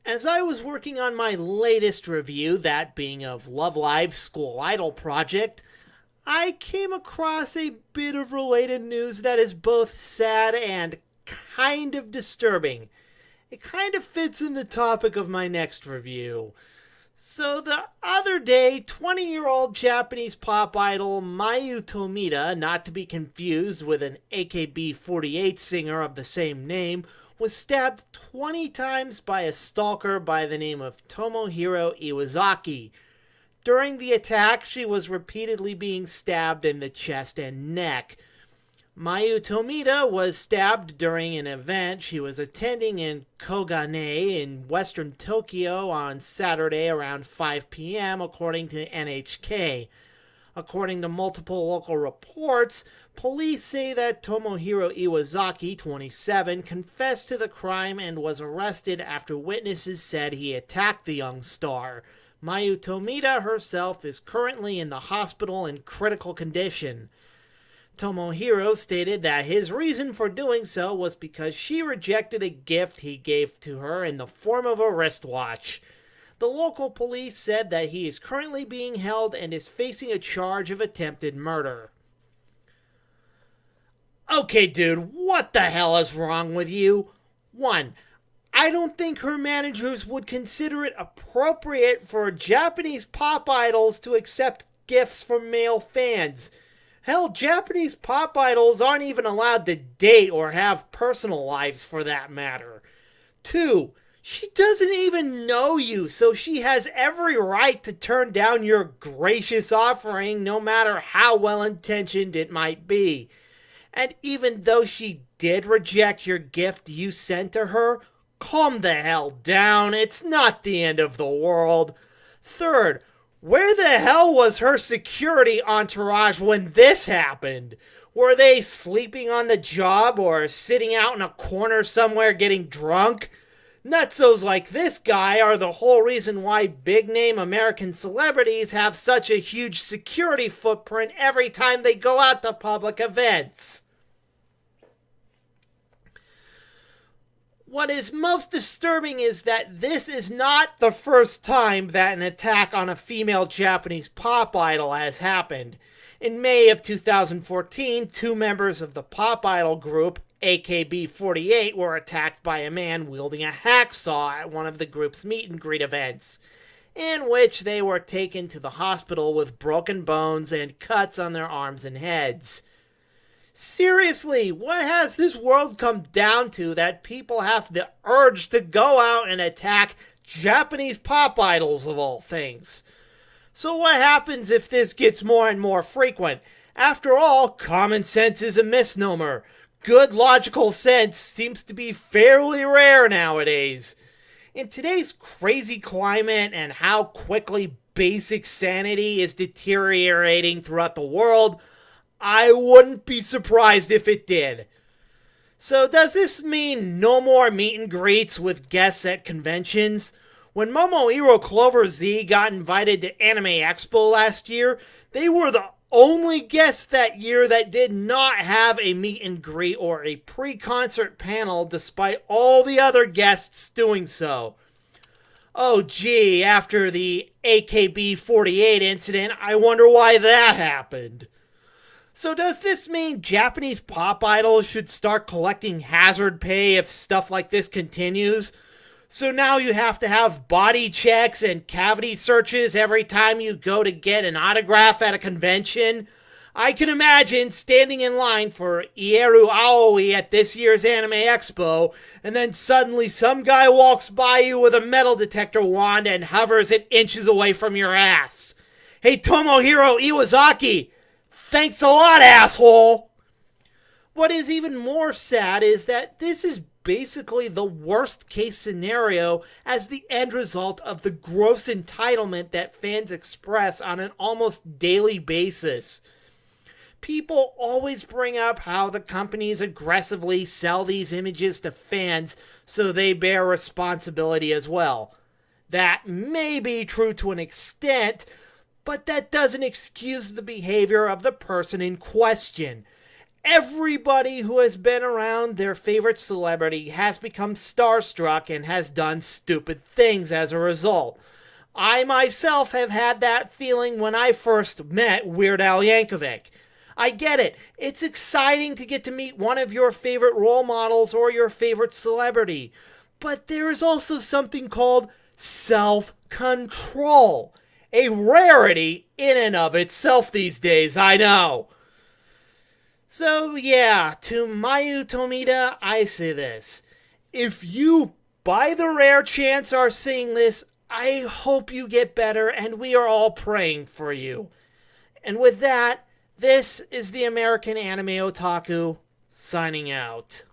As I was working on my latest review, that being of Love Live's School Idol project, I came across a bit of related news that is both sad and kind of disturbing. It kind of fits in the topic of my next review. So the other day, 20-year-old Japanese pop idol Mayu Tomita, not to be confused with an AKB48 singer of the same name, was stabbed 20 times by a stalker by the name of Tomohiro Iwazaki. During the attack, she was repeatedly being stabbed in the chest and neck. Mayu Tomita was stabbed during an event she was attending in Kogane in western Tokyo on Saturday around 5 p.m., according to NHK. According to multiple local reports, police say that Tomohiro Iwazaki, 27, confessed to the crime and was arrested after witnesses said he attacked the young star. Mayu Tomita herself is currently in the hospital in critical condition. Tomohiro stated that his reason for doing so was because she rejected a gift he gave to her in the form of a wristwatch. The local police said that he is currently being held and is facing a charge of attempted murder. Okay, dude, what the hell is wrong with you? 1. I don't think her managers would consider it appropriate for Japanese pop idols to accept gifts from male fans. Hell, Japanese pop idols aren't even allowed to date or have personal lives for that matter. 2. She doesn't even know you, so she has every right to turn down your gracious offering no matter how well-intentioned it might be. And even though she did reject your gift you sent to her, calm the hell down, it's not the end of the world. 3rd, where the hell was her security entourage when this happened? Were they sleeping on the job or sitting out in a corner somewhere getting drunk? Nutsos like this guy are the whole reason why big-name American celebrities have such a huge security footprint every time they go out to public events. What is most disturbing is that this is not the first time that an attack on a female Japanese pop idol has happened. In May of 2014, 2 members of the pop idol group AKB48 were attacked by a man wielding a hacksaw at one of the group's meet and greet events, in which they were taken to the hospital with broken bones and cuts on their arms and heads. Seriously, what has this world come down to that people have the urge to go out and attack Japanese pop idols of all things? So what happens if this gets more and more frequent? After all, common sense is a misnomer. Good logical sense seems to be fairly rare nowadays. In today's crazy climate and how quickly basic sanity is deteriorating throughout the world, I wouldn't be surprised if it did. So does this mean no more meet and greets with guests at conventions? When Momohiro Clover Z got invited to Anime Expo last year, they were the only guests that year that did not have a meet and greet or a pre-concert panel despite all the other guests doing so. Oh gee, after the AKB48 incident, I wonder why that happened. So does this mean Japanese pop idols should start collecting hazard pay if stuff like this continues? So now you have to have body checks and cavity searches every time you go to get an autograph at a convention? I can imagine standing in line for Ieru Aoi at this year's Anime Expo, and then suddenly some guy walks by you with a metal detector wand and hovers it inches away from your ass. Hey, Tomohiro Iwazaki! Thanks a lot, asshole! What is even more sad is that this is basically the worst case scenario as the end result of the gross entitlement that fans express on an almost daily basis. People always bring up how the companies aggressively sell these images to fans so they bear responsibility as well. That may be true to an extent, but that doesn't excuse the behavior of the person in question. everybody who has been around their favorite celebrity has become starstruck and has done stupid things as a result. I myself have had that feeling when I first met Weird Al Yankovic. I get it. It's exciting to get to meet one of your favorite role models or your favorite celebrity. But there is also something called self-control. A rarity in and of itself these days, I know. So yeah, to Mayu Tomita, I say this. If you, by the rare chance, are seeing this, I hope you get better, and we are all praying for you. And with that, this is the American Anime Otaku, signing out.